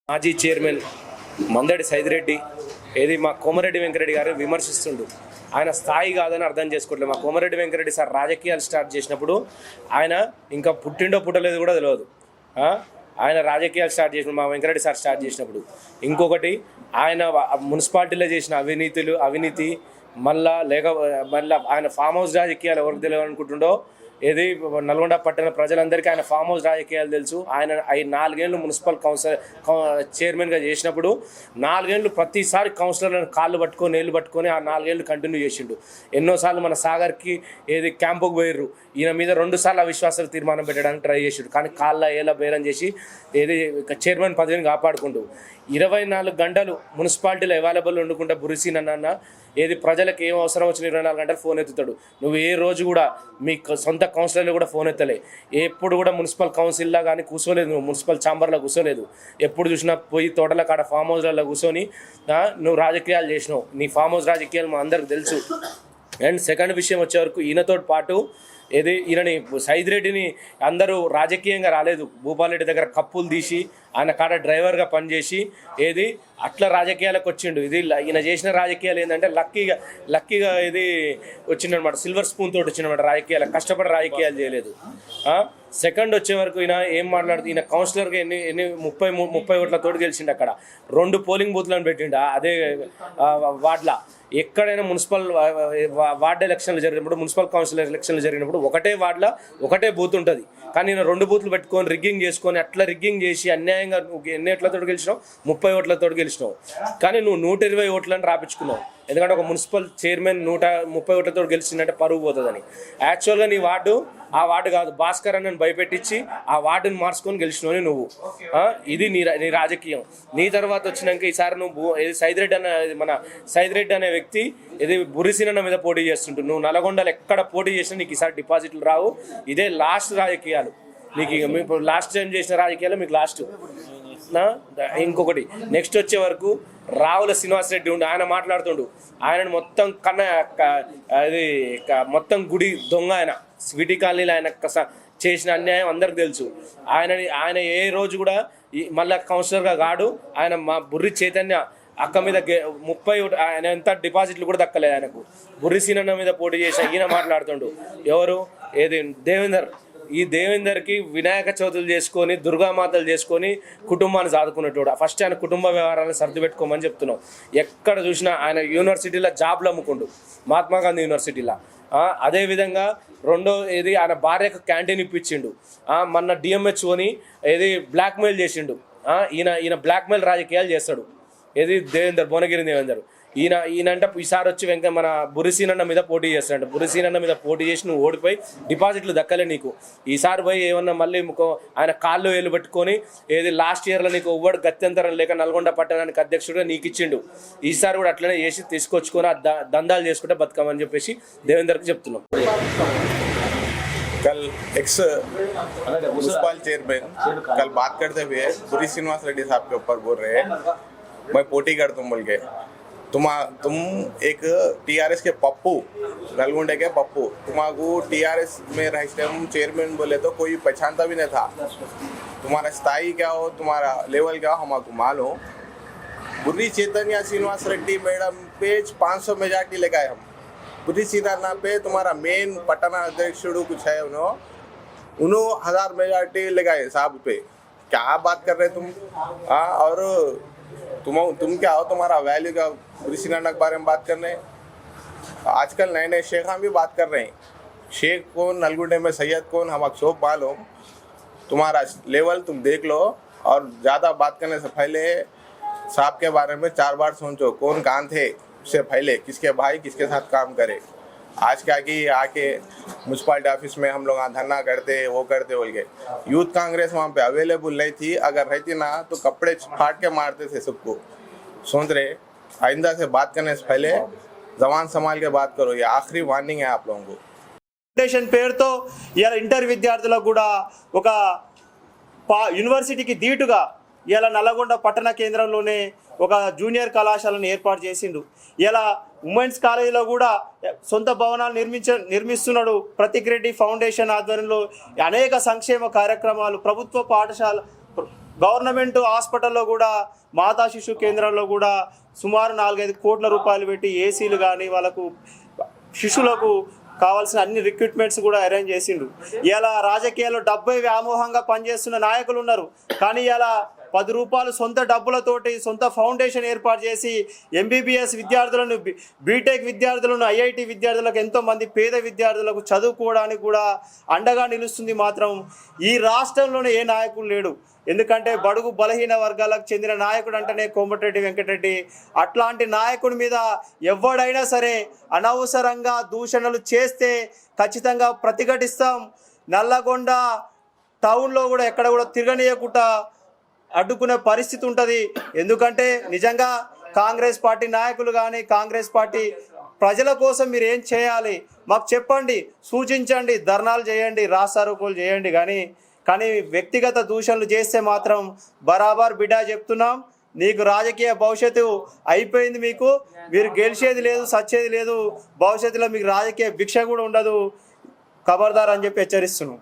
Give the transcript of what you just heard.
మాజీ చైర్మన్ మందడి సైదిరెడ్డి ఏది మా కోమరెడ్డి వెంకరెడ్డి గారు విమర్శిస్తుండు. ఆయన స్థాయి కాదని అర్థం చేసుకోవట్లేదు. మా కోమరెడ్డి వెంకరెడ్డి సార్ రాజకీయాలు స్టార్ట్ చేసినప్పుడు ఆయన ఇంకా పుట్టిండో పుట్టలేదు కూడా తెలియదు. ఆయన రాజకీయాలు స్టార్ట్ చేసిన మా వెంకరెడ్డి సార్ స్టార్ట్ చేసినప్పుడు. ఇంకొకటి ఆయన మున్సిపాలిటీలో చేసిన అవినీతి మళ్ళీ ఆయన ఫామ్ హౌస్ రాజకీయాలు ఎవరికి తెలియదు అనుకుంటుండో ఏది నల్గొండ పట్టణ ప్రజలందరికీ ఆయన ఫామ్ హౌస్ రాజకీయాలు తెలుసు. ఆయన 4 ఏళ్ళు మున్సిపల్ చైర్మన్గా చేసినప్పుడు 4 ఏళ్ళు ప్రతిసారి కౌన్సిలర్లను కాళ్ళు పట్టుకొని నీళ్ళు పట్టుకొని ఆ 4 ఏళ్ళు కంటిన్యూ చేసిండు. ఎన్నోసార్లు మన సాగర్కి ఏది క్యాంపుకు పోయిర్రు. ఈయన మీద 2 సార్లు అవిశ్వాసాలు తీర్మానం పెట్టడానికి ట్రై చేసిండు. కానీ ఏళ్ళ బేరం చేసి ఏది చైర్మన్ పదవిని కాపాడుకుంటూ 24 గంటలు మున్సిపాలిటీలో అవైలబుల్ వండుకుంటే బురిసీనన్న ఏది ప్రజలకు ఏం అవసరం వచ్చిన 24 గంటలు ఫోన్ ఎత్తుతాడు. నువ్వు ఏ రోజు కూడా మీ సొంత కౌన్సిలర్లు కూడా ఫోన్ ఎత్తలే. ఎప్పుడు కూడా మున్సిపల్ కౌన్సిల్లో కానీ కూర్చోలేదు, నువ్వు మున్సిపల్ ఛాంబర్లో కూర్చోలేదు. ఎప్పుడు చూసినా పోయి తోటల కాడ ఫామ్ హౌస్లలో కూర్చొని నువ్వు రాజకీయాలు చేసినావు. నీ ఫామ్ హౌస్ రాజకీయాలు మా అందరికి తెలుసు. అండ్ సెకండ్ విషయం వచ్చే వరకు ఈయనతో పాటు ఏది ఈయనని సైదిరెడ్డిని అందరూ రాజకీయంగా రాలేదు. భూపాలరెడ్డి దగ్గర కప్పులు తీసి ఆయన కాడ డ్రైవర్గా పనిచేసి ఏది అట్లా రాజకీయాలకు వచ్చిండు. ఇది ఈయన చేసిన రాజకీయాలు ఏంటంటే లక్కీగా ఇది వచ్చిందనమాట. సిల్వర్ స్పూన్ తోటి వచ్చిందనమాట రాజకీయాలు. కష్టపడి రాజకీయాలు చేయలేదు. సెకండ్ వచ్చే వరకు ఈయన ఏం మాట్లాడుతూ ఈయన కౌన్సిలర్గా ఎన్ని 30 ఓట్లతోటి గెలిచిండు. అక్కడ 2 పోలింగ్ బూత్లను పెట్టిండు. అదే వార్డులో ఎక్కడైనా మున్సిపల్ వార్డు ఎలక్షన్లు జరిగినప్పుడు, మున్సిపల్ కౌన్సిల్ ఎలక్షన్లు జరిగినప్పుడు ఒకటే వార్డులో ఒకటే బూత్ ఉంటుంది. కానీ నేను 2 బూత్లు పెట్టుకొని రిగ్గింగ్ చేసుకొని అట్లా రిగ్గింగ్ చేసి అన్యాయంగా నువ్వు ఎన్ని ఓట్లతో గెలిచినావు? 30 ఓట్లతో గెలిచినావు. కానీ నువ్వు 120 ఓట్లను రాపించుకున్నావు. ఎందుకంటే ఒక మున్సిపల్ చైర్మన్ 130 ఓట్లతో గెలిచిందంటే పరుగు పోతుందని. యాక్చువల్గా నీ ఆ వార్డు కాదు, భాస్కర్ అన్నని భయపెట్టించి ఆ వార్డుని మార్చుకొని గెలిచినవి నువ్వు. ఇది నీ రాజకీయం. నీ తర్వాత వచ్చినాక ఈసారి నువ్వు మన సైదిరెడ్డి అనే వ్యక్తి ఇది బురిసినన్న మీద పోటీ చేస్తుంటావు. నువ్వు నల్గొండలో ఎక్కడ పోటీ చేసినా నీకు ఈసారి డిపాజిట్లు రావు. ఇదే లాస్ట్ రాజకీయాలు నీకు. మీకు లాస్ట్ టైం చేసిన రాజకీయాలు మీకు లాస్ట్. ఇంకొకటి నెక్స్ట్ వచ్చే వరకు రావుల శ్రీనివాసరెడ్డి ఉండి ఆయన మాట్లాడుతుండు. ఆయన మొత్తం మొత్తం గుడి దొంగ. ఆయన స్వీటీ కాలనీలో ఆయన చేసిన అన్యాయం అందరికి తెలుసు. ఆయన ఏ రోజు కూడా మళ్ళీ కౌన్సిలర్గా కాడు. ఆయన మా బుర్రి చైతన్య అక్క మీద 30 ఆయన ఎంత డిపాజిట్లు కూడా దక్కలేదు ఆయనకు. బుర్రి సీనన్న మీద పోటీ చేసిన ఈయన మాట్లాడుతుండు. ఎవరు ఏది దేవేందర్. ఈ దేవేందర్కి వినాయక చవితులు చేసుకొని దుర్గామాతలు చేసుకొని కుటుంబాన్ని సాదుకునేటోడు. ఫస్ట్ ఆయన కుటుంబ వ్యవహారాలను సర్దిపెట్టుకోమని చెప్తున్నాం. ఎక్కడ చూసినా ఆయన యూనివర్సిటీలో జాబ్లు అమ్ముకుండు, మహాత్మా గాంధీ యూనివర్సిటీలో. అదేవిధంగా ఏది ఆయన భార్యకు క్యాంటీన్ ఇప్పించిండు. మొన్న డిఎంహెచ్ఓని ఏది బ్లాక్మెయిల్ చేసిండు. ఈయన బ్లాక్మెయిల్ రాజకీయాలు చేస్తాడు. ఏది భువనగిరి దేవేందర్. ఈయనంటే ఈసారి వచ్చి మన బురిసీనన్న మీద పోటీ చేస్తాడు. బురిసీనన్న మీద పోటీ చేసి నువ్వు ఓడిపోయి డిపాజిట్లు దక్కలే నీకు. ఈసారి పోయి ఏమన్నా మళ్ళీ ఆయన కాళ్ళు వేలు పెట్టుకొని ఏది లాస్ట్ ఇయర్లో నీకు ఎవ్వడు గత్యంతరం లేక నల్గొండ పట్టణానికి అధ్యక్షుడిగా నీకు ఇచ్చిండు. ఈసారి కూడా అట్లనే చేసి తీసుకొచ్చుకొని దందాలు చేసుకుంటే బతుకమని చెప్పేసి దేవేందర్కి చెప్తున్నాం. कल एक्स म्यूनसिपल चेयरमैन कल बात करते हुए पुरी श्रीनिवास रेड्डी साहब के ऊपर बोल रहे हैं मैं पोटी करता हूँ बोल के। तुम एक टीआरएस के पप्पू, नलगुंडे के पप्पू, तुम्हारा टीआरएस में रहे चेयरमैन बोले तो कोई पहचानता भी नहीं था। तुम्हारा स्थाई क्या हो, तुम्हारा लेवल क्या हो हमको मालूम। बुर्री चैतन्य श्रीनिवास रेड्डी मैडम पे 500 मेजॉरिटी लेकर आए हम। बुर्री सीताना पे तुम्हारा मेन पटना अध्यक्षुడు कुछ है उन्होंने 1000 मेजॉरिटी लगाए साहब पे। क्या बात कर रहे तुम? और तुम क्या हो, तुम्हारा वैल्यू का बुर्री सीताना के बारे में बात करने। आजकल नए शेख भी बात कर रहे हैं। शेख कौन, नलगुंडे में सैयद कौन, हमारा सब मालूम। तुम्हारा लेवल तुम देख लो और ज़्यादा बात करने से पहले साहब के बारे में 4 बार सोचो कौन कहाँ थे उससे पहले, किसके भाई किसके साथ काम करे। आज क्या कि आके म्यूनसिपालिटी ऑफिस में हम लोग धरना करते वो करते बोल के। यूथ कांग्रेस वहाँ पे अवेलेबल नहीं थी, अगर रहती ना तो कपड़े फाड़ के मारते थे सबको। सोच रहे आइंदा से बात करने से पहले जबान संभाल के बात करो। ये आखिरी वार्निंग है आप लोगों को। ఫౌండేషన్ పేరుతో ఇలా ఇంటర్ విద్యార్థులకు కూడా ఒక యూనివర్సిటీకి ధీటుగా ఇలా నల్లగొండ పట్టణ కేంద్రంలోనే ఒక జూనియర్ కళాశాలను ఏర్పాటు చేసిండు. ఇలా ఉమెన్స్ కాలేజీలో కూడా సొంత భవనాలు నిర్మిస్తున్నాడు. ప్రతీక్ రెడ్డి ఫౌండేషన్ ఆధ్వర్యంలో అనేక సంక్షేమ కార్యక్రమాలు, ప్రభుత్వ గవర్నమెంట్ హాస్పిటల్లో కూడా మాతా శిశు కేంద్రంలో కూడా సుమారు 4-5 కోట్ల రూపాయలు పెట్టి ఏసీలు కానీ వాళ్ళకు శిశువులకు కావాల్సిన అన్ని రిక్రూట్మెంట్స్ కూడా అరేంజ్ చేసిండు. ఇలా రాజకీయాల్లో డబ్బే వ్యామోహంగా పనిచేస్తున్న నాయకులు ఉన్నారు. కానీ ఇలా 10 రూపాయలు సొంత డబ్బులతోటి సొంత ఫౌండేషన్ ఏర్పాటు చేసి ఎంబీబీఎస్ విద్యార్థులను, బీటెక్ విద్యార్థులను, ఐఐటి విద్యార్థులకు, ఎంతోమంది పేద విద్యార్థులకు చదువుకోవడానికి కూడా అండగా నిలుస్తుంది మాత్రం ఈ రాష్ట్రంలోనే ఏ నాయకుడు లేడు. ఎందుకంటే బడుగు బలహీన వర్గాలకు చెందిన నాయకుడు అంటేనే కోమటిరెడ్డి వెంకటరెడ్డి. అట్లాంటి నాయకుడి మీద ఎవడైనా సరే అనవసరంగా దూషణలు చేస్తే ఖచ్చితంగా ప్రతిఘటిస్తాం. నల్లగొండ టౌన్లో కూడా ఎక్కడ కూడా తిరగనీయకుండా అడ్డుకునే పరిస్థితి ఉంటుంది. ఎందుకంటే నిజంగా కాంగ్రెస్ పార్టీ నాయకులు కానీ కాంగ్రెస్ పార్టీ ప్రజల కోసం మీరు ఏం చేయాలి మాకు చెప్పండి, సూచించండి, ధర్నాలు చేయండి, రాస్తారోకోలు చేయండి. కానీ వ్యక్తిగత దూషణలు చేస్తే మాత్రం బరాబర్ బిడ్డ చెప్తున్నాం, నీకు రాజకీయ భవిష్యత్తు అయిపోయింది. మీరు గెలిచేది లేదు, సచ్చేది లేదు. భవిష్యత్తులో మీకు రాజకీయ భిక్ష కూడా ఉండదు. ఖబర్దార్ అని చెప్పి హెచ్చరిస్తున్నాం.